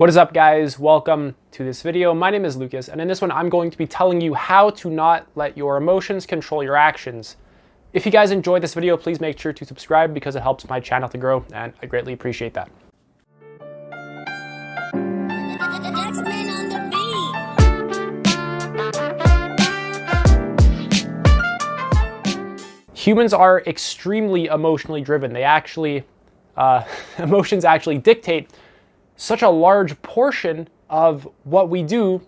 What is up, guys? Welcome to this video. My name is Lucas, and in this one I'm going to be telling you how to not let your emotions control your actions. If you guys enjoyed this video, please make sure to subscribe because it helps my channel to grow, and I greatly appreciate that. Humans are extremely emotionally driven. Emotions actually dictate such a large portion of what we do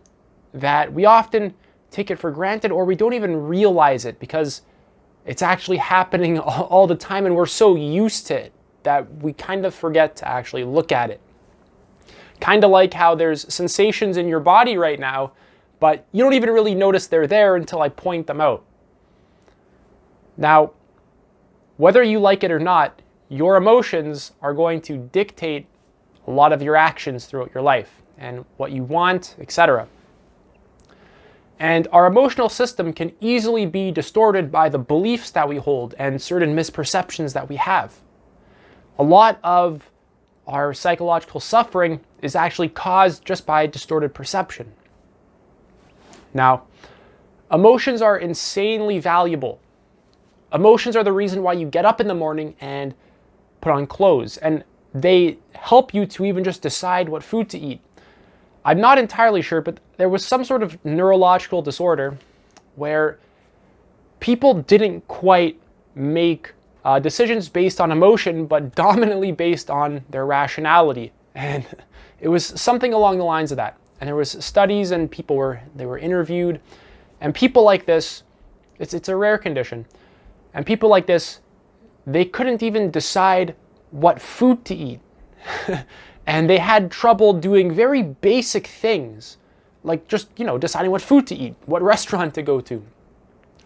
that we often take it for granted, or we don't even realize it because it's actually happening all the time, and we're so used to it that we kind of forget to actually look at it. Kind of like how there's sensations in your body right now, but you don't even really notice they're there until I point them out. Now, whether you like it or not, your emotions are going to dictate a lot of your actions throughout your life and what you want, etc. And our emotional system can easily be distorted by the beliefs that we hold and certain misperceptions that we have. A lot of our psychological suffering is actually caused just by distorted perception. Now, emotions are insanely valuable. Emotions are the reason why you get up in the morning and put on clothes, and they help you to even just decide what food to eat. I'm not entirely sure, but there was some sort of neurological disorder where people didn't quite make decisions based on emotion, but dominantly based on their rationality. And it was something along the lines of that. And there was studies, and they were interviewed, and people like this, it's a rare condition. And people like this, they couldn't even decide what food to eat. And they had trouble doing very basic things, like just, deciding what food to eat, what restaurant to go to.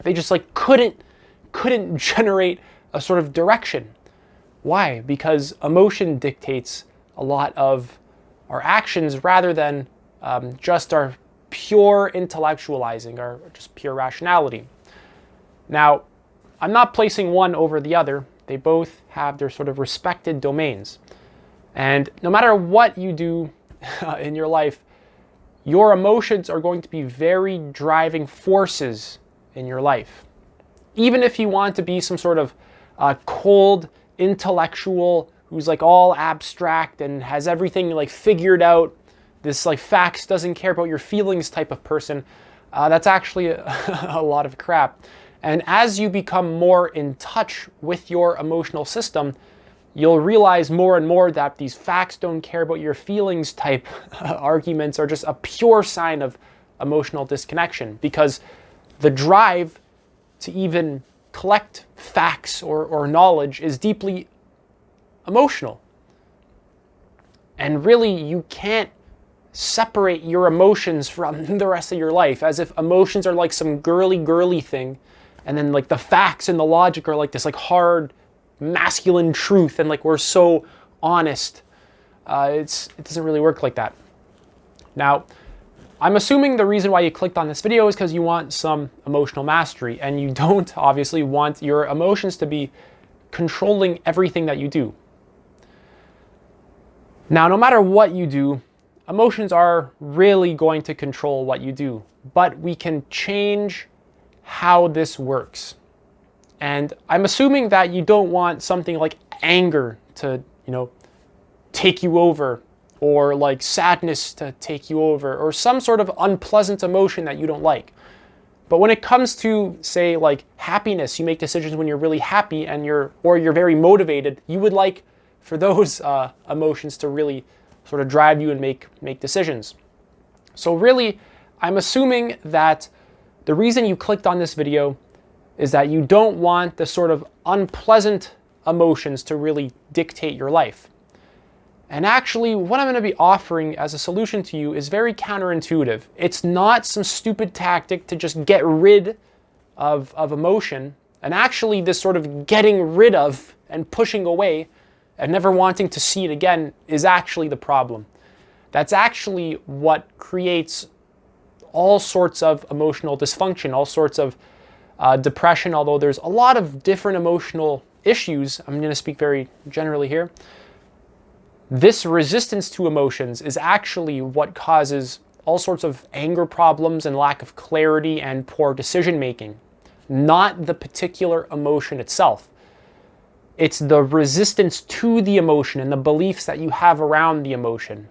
They just couldn't generate a sort of direction. Why? Because emotion dictates a lot of our actions rather than just our pure intellectualizing or just pure rationality. Now, I'm not placing one over the other. They both have their sort of respected domains. And no matter what you do in your life, your emotions are going to be very driving forces in your life. Even if you want to be some sort of cold intellectual who's all abstract and has everything figured out, this facts, doesn't care about your feelings type of person, that's actually a lot of crap. And as you become more in touch with your emotional system, you'll realize more and more that these facts don't care about your feelings type arguments are just a pure sign of emotional disconnection, because the drive to even collect facts or knowledge is deeply emotional. And really, you can't separate your emotions from the rest of your life, as if emotions are some girly thing, and then the facts and the logic are this hard masculine truth, and we're so honest. It doesn't really work like that. Now, I'm assuming the reason why you clicked on this video is because you want some emotional mastery, and you don't obviously want your emotions to be controlling everything that you do. Now, no matter what you do, emotions are really going to control what you do, but we can change how this works. And I'm assuming that you don't want something like anger to, take you over, or sadness to take you over, or some sort of unpleasant emotion that you don't like. But when it comes to, say, happiness, you make decisions when you're really happy and you're very motivated, you would like for those emotions to really sort of drive you and make decisions. So really, I'm assuming that the reason you clicked on this video is that you don't want the sort of unpleasant emotions to really dictate your life. And actually, what I'm going to be offering as a solution to you is very counterintuitive. It's not some stupid tactic to just get rid of emotion. And actually, this sort of getting rid of and pushing away and never wanting to see it again is actually the problem. That's actually what creates all sorts of emotional dysfunction, all sorts of depression, although there's a lot of different emotional issues. I'm going to speak very generally here. This resistance to emotions is actually what causes all sorts of anger problems and lack of clarity and poor decision making, not the particular emotion itself. It's the resistance to the emotion and the beliefs that you have around the emotion.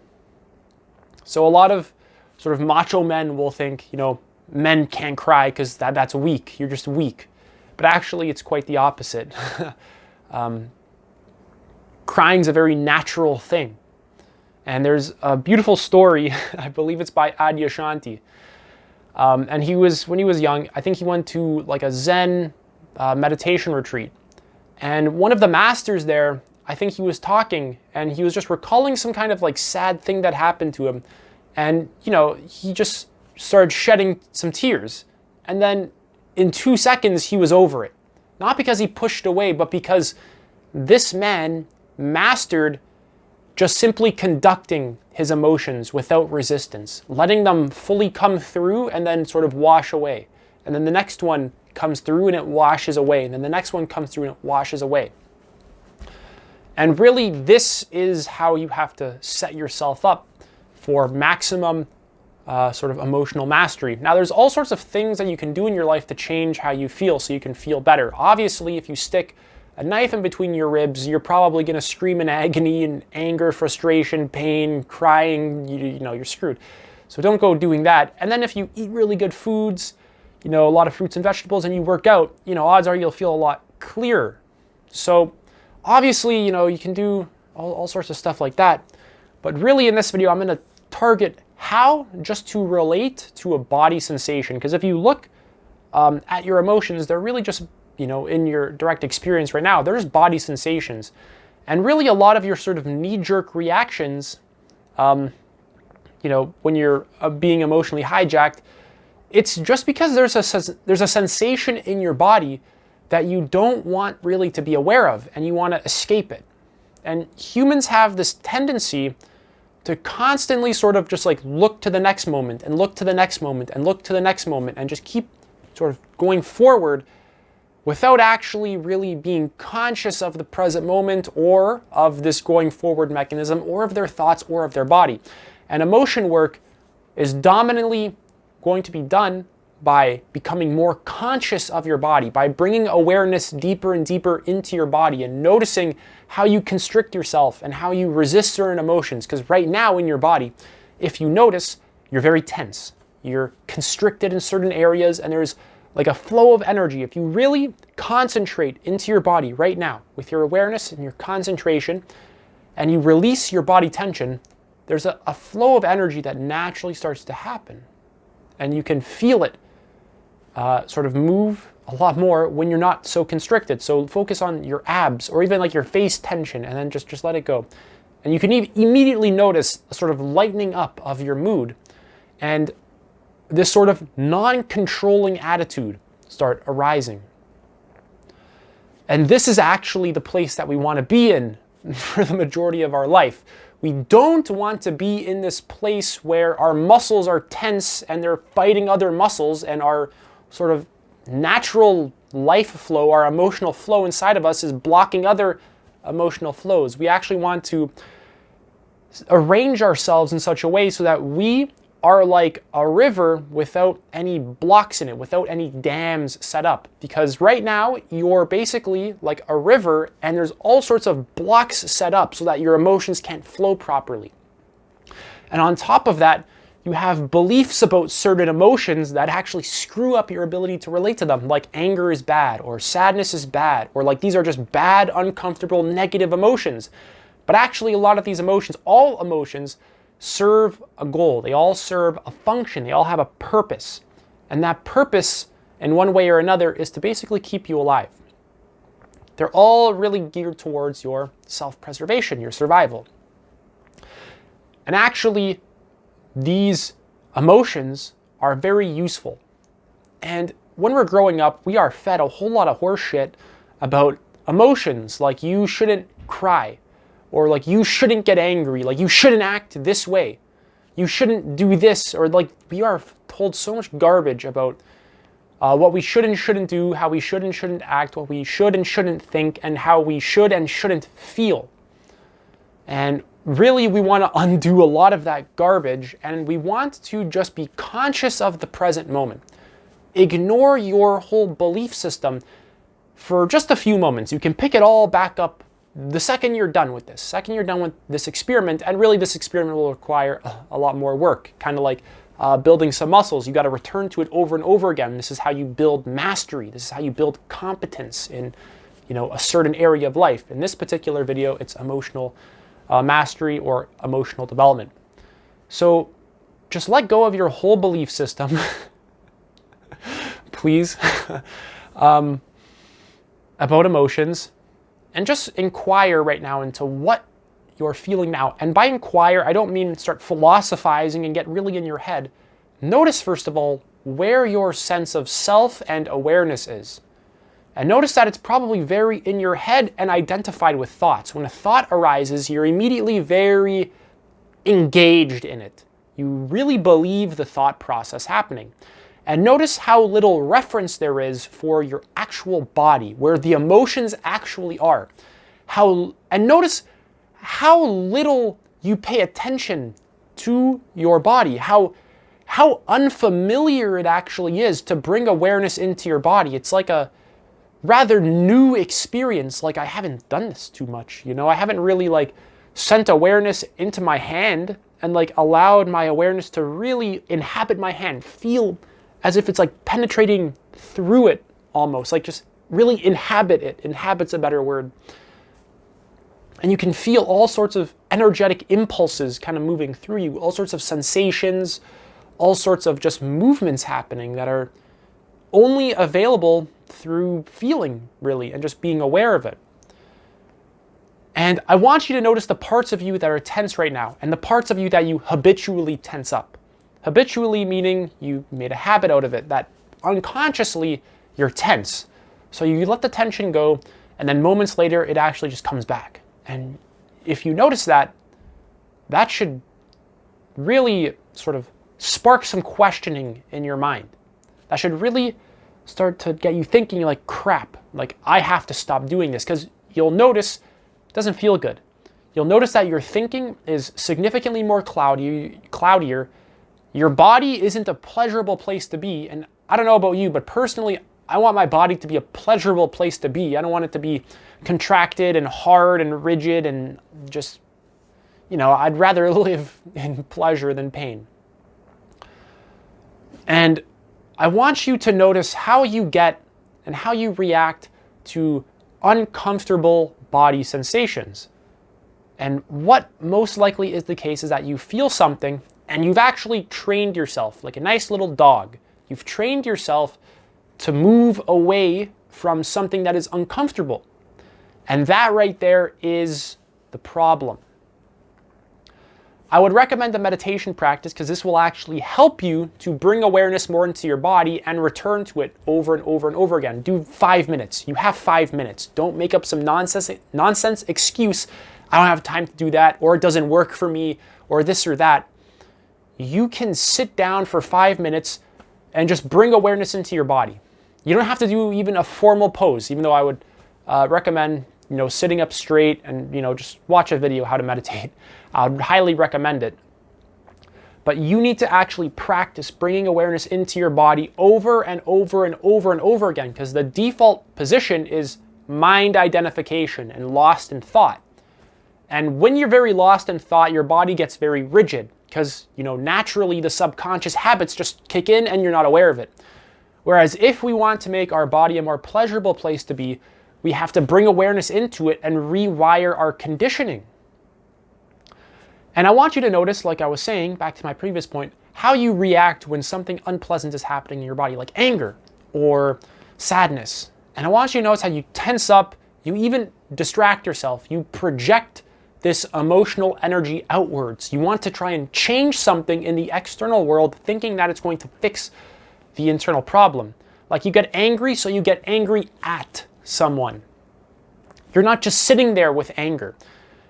So a lot of sort of macho men will think, men can't cry because that's weak. You're just weak. But actually, it's quite the opposite. Crying's a very natural thing. And there's a beautiful story, I believe it's by Adyashanti. And when he was young, I think he went to like a Zen meditation retreat. And one of the masters there, I think he was talking and he was just recalling some kind of like sad thing that happened to him. And, he just started shedding some tears. And then in 2 seconds, he was over it. Not because he pushed away, but because this man mastered just simply conducting his emotions without resistance, letting them fully come through and then sort of wash away. And then the next one comes through and it washes away. And then the next one comes through and it washes away. And really, this is how you have to set yourself up for maximum sort of emotional mastery. Now, there's all sorts of things that you can do in your life to change how you feel so you can feel better. Obviously, if you stick a knife in between your ribs, you're probably going to scream in agony and anger, frustration, pain, crying, you're screwed. So don't go doing that. And then if you eat really good foods, a lot of fruits and vegetables, and you work out, odds are you'll feel a lot clearer. So obviously, you can do all sorts of stuff like that. But really in this video, I'm going to target how just to relate to a body sensation. Because if you look at your emotions, they're really just, in your direct experience right now, there's body sensations. And really a lot of your sort of knee-jerk reactions, when you're being emotionally hijacked, it's just because there's a sensation in your body that you don't want really to be aware of and you want to escape it. And humans have this tendency to constantly sort of just like look to the next moment and look to the next moment and look to the next moment and just keep sort of going forward without actually really being conscious of the present moment or of this going forward mechanism or of their thoughts or of their body. And emotion work is dominantly going to be done by becoming more conscious of your body, by bringing awareness deeper and deeper into your body and noticing how you constrict yourself and how you resist certain emotions. Because right now in your body, if you notice, you're very tense. You're constricted in certain areas and there's like a flow of energy. If you really concentrate into your body right now with your awareness and your concentration and you release your body tension, there's a flow of energy that naturally starts to happen. And you can feel it sort of move a lot more when you're not so constricted. So focus on your abs or even like your face tension and then just let it go. And you can immediately notice a sort of lightening up of your mood and this sort of non-controlling attitude start arising. And this is actually the place that we want to be in for the majority of our life. We don't want to be in this place where our muscles are tense and they're fighting other muscles and our sort of natural life flow, our emotional flow inside of us is blocking other emotional flows. We actually want to arrange ourselves in such a way so that we are like a river without any blocks in it, without any dams set up. Because right now you're basically like a river and there's all sorts of blocks set up so that your emotions can't flow properly. And on top of that, you have beliefs about certain emotions that actually screw up your ability to relate to them, like anger is bad or sadness is bad, or like these are just bad, uncomfortable, negative emotions. But actually a lot of these emotions, all emotions, serve a goal. They all serve a function. They all have a purpose. And that purpose, in one way or another, is to basically keep you alive. They're all really geared towards your self-preservation, your survival. And actually, these emotions are very useful. And when we're growing up, we are fed a whole lot of horse shit about emotions, like you shouldn't cry, or like you shouldn't get angry, like you shouldn't act this way, you shouldn't do this, or like we are told so much garbage about what we should and shouldn't do, how we should and shouldn't act, what we should and shouldn't think, and how we should and shouldn't feel. And really we want to undo a lot of that garbage, and we want to just be conscious of the present moment. Ignore your whole belief system for just a few moments. You can pick it all back up the second you're done with this, second you're done with this experiment, and really this experiment will require a lot more work, kind of like building some muscles. You got to return to it over and over again. This is how you build mastery. This is how you build competence in, a certain area of life. In this particular video, it's emotional mastery or emotional development. So just let go of your whole belief system, please, about emotions, and just inquire right now into what you're feeling now. And by inquire, I don't mean start philosophizing and get really in your head. Notice, first of all, where your sense of self and awareness is. And notice that it's probably very in your head and identified with thoughts. When a thought arises, you're immediately very engaged in it. You really believe the thought process happening. And notice how little reference there is for your actual body, where the emotions actually are. And notice how little you pay attention to your body, how unfamiliar it actually is to bring awareness into your body. It's like a rather new experience. Like, I haven't done this too much, I haven't really sent awareness into my hand and allowed my awareness to really inhabit my hand, feel as if it's penetrating through it almost, just really inhabit it. Inhabit's a better word. And you can feel all sorts of energetic impulses kind of moving through you, all sorts of sensations, all sorts of just movements happening that are only available through feeling, really, and just being aware of it. And I want you to notice the parts of you that are tense right now and the parts of you that you habitually tense up. Habitually meaning you made a habit out of it, that unconsciously you're tense. So you let the tension go, and then moments later it actually just comes back. And if you notice that, that should really sort of spark some questioning in your mind. That should really start to get you thinking crap, I have to stop doing this, because you'll notice it doesn't feel good. You'll notice that your thinking is significantly more cloudier. Your body isn't a pleasurable place to be, and I don't know about you, but personally, I want my body to be a pleasurable place to be. I don't want it to be contracted and hard and rigid and just, I'd rather live in pleasure than pain. And I want you to notice how you get and how you react to uncomfortable body sensations. And what most likely is the case is that you feel something and you've actually trained yourself, like a nice little dog. You've trained yourself to move away from something that is uncomfortable. And that right there is the problem. I would recommend a meditation practice because this will actually help you to bring awareness more into your body and return to it over and over and over again. Do 5 minutes. You have 5 minutes. Don't make up some nonsense excuse. I don't have time to do that, or it doesn't work for me, or this or that. You can sit down for 5 minutes and just bring awareness into your body. You don't have to do even a formal pose, even though I would recommend sitting up straight and just watch a video how to meditate. I would highly recommend it. But you need to actually practice bringing awareness into your body over and over and over and over again, because the default position is mind identification and lost in thought. And when you're very lost in thought, your body gets very rigid because, naturally the subconscious habits just kick in and you're not aware of it. Whereas if we want to make our body a more pleasurable place to be, we have to bring awareness into it and rewire our conditioning. And I want you to notice, like I was saying, back to my previous point, how you react when something unpleasant is happening in your body, like anger or sadness. And I want you to notice how you tense up, you even distract yourself, you project this emotional energy outwards. You want to try and change something in the external world, thinking that it's going to fix the internal problem. Like you get angry, so you get angry at someone. You're not just sitting there with anger.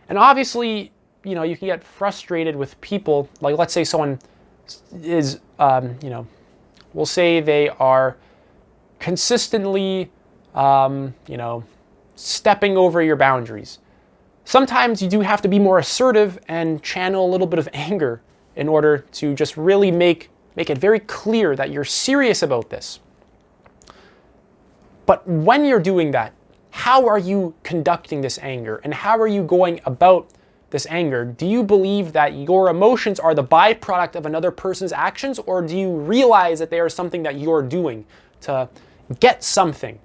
And obviously, you can get frustrated with people. Like let's say someone is, we'll say they are consistently, stepping over your boundaries. Sometimes you do have to be more assertive and channel a little bit of anger in order to just really make it very clear that you're serious about this. But when you're doing that, how are you conducting this anger? And how are you going about this anger? Do you believe that your emotions are the byproduct of another person's actions, or do you realize that they are something that you're doing to get something?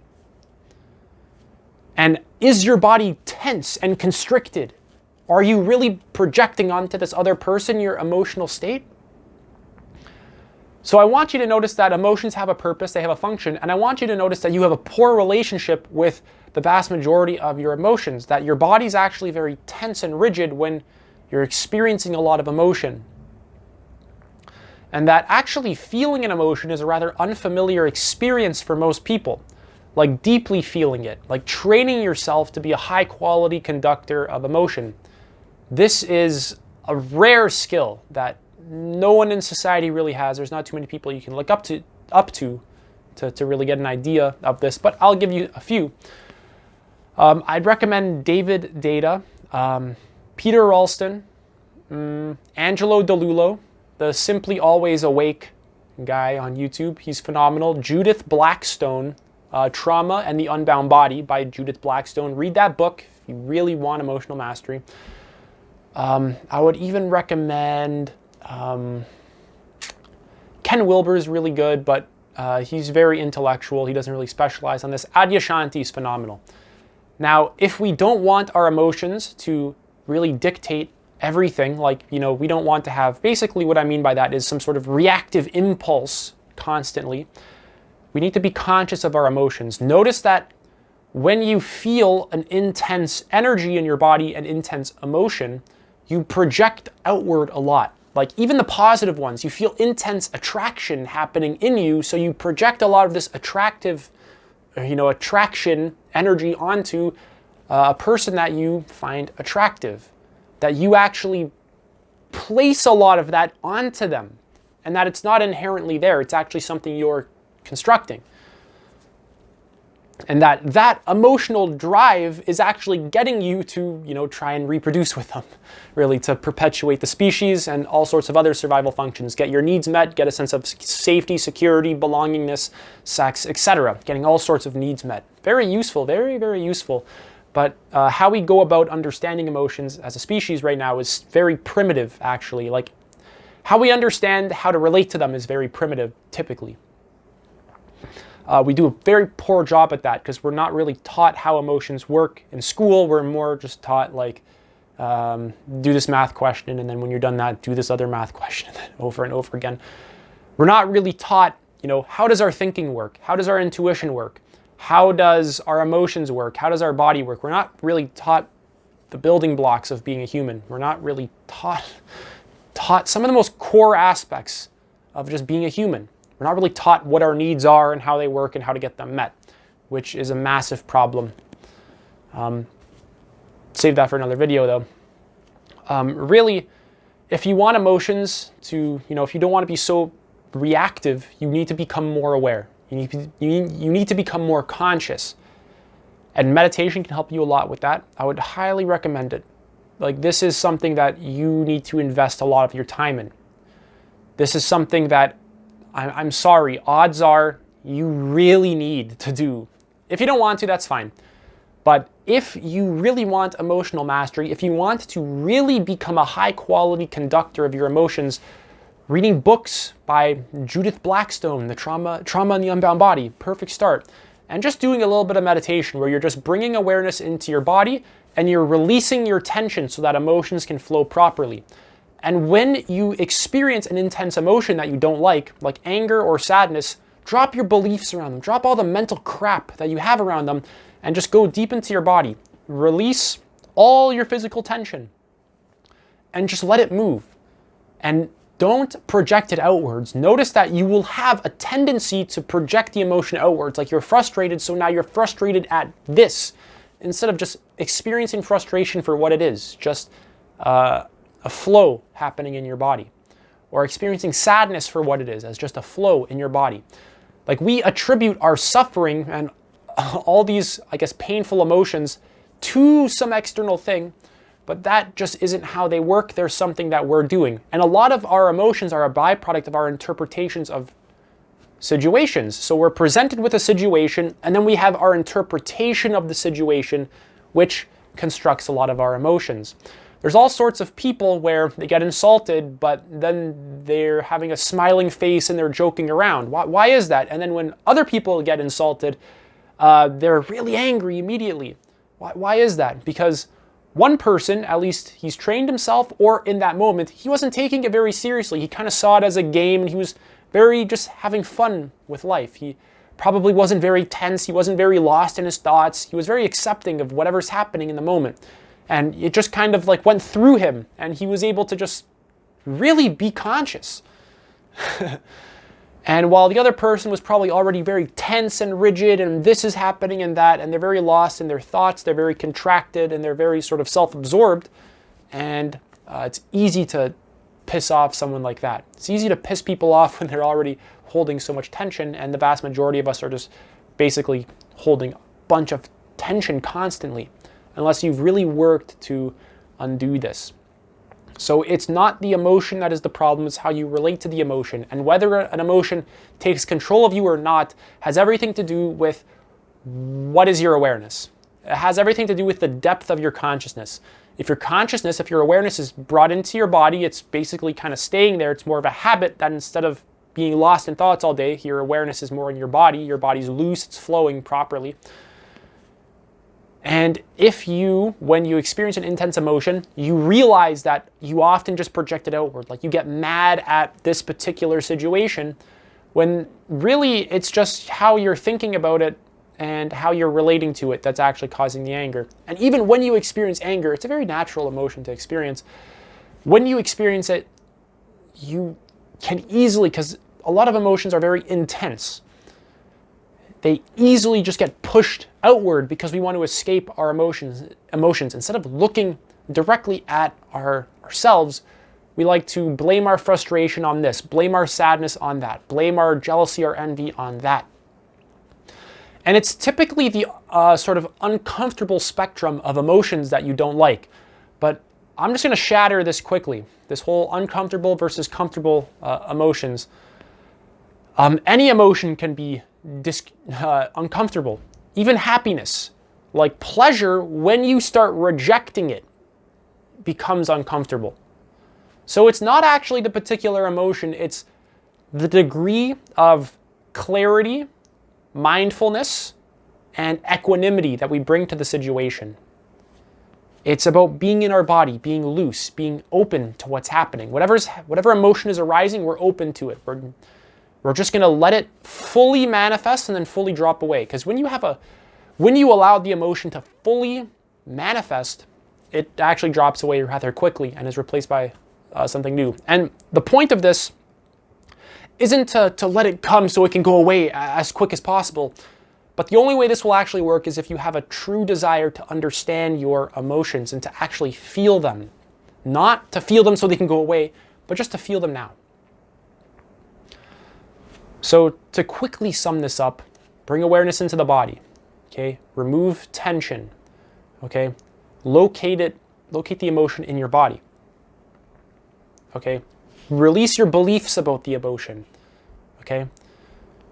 And is your body tense and constricted? Are you really projecting onto this other person your emotional state? So I want you to notice that emotions have a purpose, they have a function, and I want you to notice that you have a poor relationship with the vast majority of your emotions, that your body's actually very tense and rigid when you're experiencing a lot of emotion. And that actually feeling an emotion is a rather unfamiliar experience for most people. Like deeply feeling it, like training yourself to be a high quality conductor of emotion. This is a rare skill that no one in society really has. There's not too many people you can look up to really get an idea of this, but I'll give you a few. I'd recommend David Data, Peter Ralston, Angelo DeLullo, the Simply Always Awake guy on YouTube. He's phenomenal. Judith Blackstone, Trauma and the Unbound Body by Judith Blackstone. Read that book if you really want emotional mastery. I would even recommend Ken Wilber is really good, but he's very intellectual. He doesn't really specialize on this. Adyashanti is phenomenal. Now, if we don't want our emotions to really dictate everything, like, we don't want to have, basically what I mean by that is some sort of reactive impulse constantly. We need to be conscious of our emotions. Notice that when you feel an intense energy in your body, an intense emotion, you project outward a lot. Like even the positive ones, you feel intense attraction happening in you, so you project a lot of this attraction energy onto a person that you find attractive, that you actually place a lot of that onto them, and that it's not inherently there, it's actually something you're constructing. And that emotional drive is actually getting you to, try and reproduce with them, really, to perpetuate the species and all sorts of other survival functions. Get your needs met, get a sense of safety, security, belongingness, sex, etc. Getting all sorts of needs met. Very useful, very, very useful. But how we go about understanding emotions as a species right now is very primitive, actually. Like, how we understand how to relate to them is very primitive, typically. We do a very poor job at that because we're not really taught how emotions work in school. We're more just taught like, do this math question, and then when you're done that, do this other math question over and over again. We're not really taught, how does our thinking work? How does our intuition work? How does our emotions work? How does our body work? We're not really taught the building blocks of being a human. We're not really taught some of the most core aspects of just being a human. We're not really taught what our needs are and how they work and how to get them met, which is a massive problem. Save that for another video, though. Really, if you want emotions to, if you don't want to be so reactive, you need to become more aware. You need to become more conscious. And meditation can help you a lot with that. I would highly recommend it. Like, this is something that you need to invest a lot of your time in. This is something that I'm sorry, odds are you really need to do. If you don't want to, that's fine. But if you really want emotional mastery, if you want to really become a high quality conductor of your emotions, reading books by Judith Blackstone, the Trauma and the Unbound Body, perfect start. And just doing a little bit of meditation where you're just bringing awareness into your body and you're releasing your tension so that emotions can flow properly. And when you experience an intense emotion that you don't like anger or sadness, drop your beliefs around them. Drop all the mental crap that you have around them and just go deep into your body. Release all your physical tension and just let it move. And don't project it outwards. Notice that you will have a tendency to project the emotion outwards. Like you're frustrated, so now you're frustrated at this, instead of just experiencing frustration for what it is. Just a flow happening in your body, or experiencing sadness for what it is, as just a flow in your body. Like, we attribute our suffering and all these, painful emotions to some external thing, but that just isn't how they work. There's something that we're doing. And a lot of our emotions are a byproduct of our interpretations of situations. So we're presented with a situation, and then we have our interpretation of the situation, which constructs a lot of our emotions. There's all sorts of people where they get insulted, but then they're having a smiling face and they're joking around. Why is that? And then when other people get insulted, they're really angry immediately. Why is that? Because one person, at least he's trained himself, or in that moment, he wasn't taking it very seriously. He kind of saw it as a game, and he was very just having fun with life. He probably wasn't very tense. He wasn't very lost in his thoughts. He was very accepting of whatever's happening in the moment. And it just kind of like went through him, and he was able to just really be conscious. And while the other person was probably already very tense and rigid, and this is happening and that, and they're very lost in their thoughts, they're very contracted, and they're very sort of self-absorbed, and it's easy to piss off someone like that. It's easy to piss people off when they're already holding so much tension, and the vast majority of us are just basically holding a bunch of tension constantly, unless you've really worked to undo this. So it's not the emotion that is the problem, it's how you relate to the emotion. And whether an emotion takes control of you or not has everything to do with what is your awareness. It has everything to do with the depth of your consciousness. If your awareness is brought into your body, it's basically kind of staying there. It's more of a habit that instead of being lost in thoughts all day, your awareness is more in your body. Your body's loose, it's flowing properly. And if you, when you experience an intense emotion, you realize that you often just project it outward, like you get mad at this particular situation, when really it's just how you're thinking about it and how you're relating to it that's actually causing the anger. And even when you experience anger, it's a very natural emotion to experience. When you experience it, you can easily, because a lot of emotions are very intense, they easily just get pushed outward because we want to escape our emotions. Instead of looking directly at ourselves, we like to blame our frustration on this, blame our sadness on that, blame our jealousy or envy on that. And it's typically the sort of uncomfortable spectrum of emotions that you don't like. But I'm just going to shatter this quickly, this whole uncomfortable versus comfortable emotions. Any emotion can be uncomfortable. Even happiness, like pleasure, when you start rejecting it, becomes uncomfortable. So it's not actually the particular emotion, it's the degree of clarity, mindfulness, and equanimity that we bring to the situation. It's about being in our body, being loose, being open to what's happening. Whatever emotion is arising, we're open to it. We're just going to let it fully manifest and then fully drop away. Because when you allow the emotion to fully manifest, it actually drops away rather quickly and is replaced by something new. And the point of this isn't to let it come so it can go away as quick as possible. But the only way this will actually work is if you have a true desire to understand your emotions and to actually feel them. Not to feel them so they can go away, but just to feel them now. So to quickly sum this up, bring awareness into the body, okay? Remove tension, okay? Locate the emotion in your body, okay? Release your beliefs about the emotion, okay?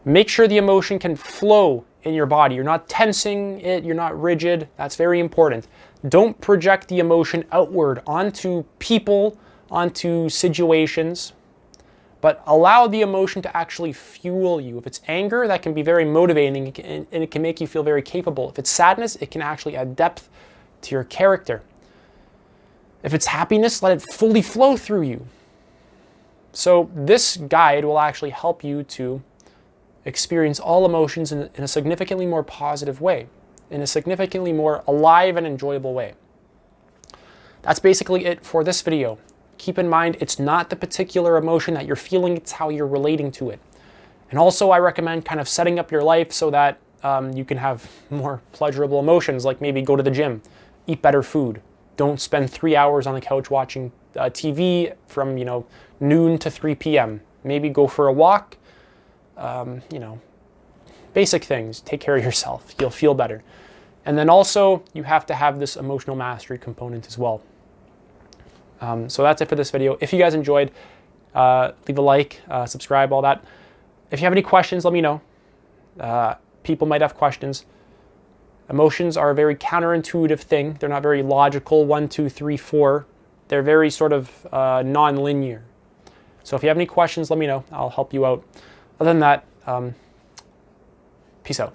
Make sure the emotion can flow in your body. You're not tensing it, you're not rigid. That's very important. Don't project the emotion outward onto people, onto situations, but allow the emotion to actually fuel you. If it's anger, that can be very motivating and it can make you feel very capable. If it's sadness, it can actually add depth to your character. If it's happiness, let it fully flow through you. So this guide will actually help you to experience all emotions in a significantly more positive way, in a significantly more alive and enjoyable way. That's basically it for this video. Keep in mind, it's not the particular emotion that you're feeling, it's how you're relating to it. And also I recommend kind of setting up your life so that you can have more pleasurable emotions, like maybe go to the gym, eat better food. Don't spend 3 hours on the couch watching TV from noon to 3 p.m. Maybe go for a walk, basic things. Take care of yourself, you'll feel better. And then also you have to have this emotional mastery component as well. So that's it for this video. If you guys enjoyed, leave a like, subscribe, all that. If you have any questions, let me know. People might have questions. Emotions are a very counterintuitive thing. They're not very logical, 1, 2, 3, 4. They're very sort of non-linear. So if you have any questions, let me know. I'll help you out. Other than that, peace out.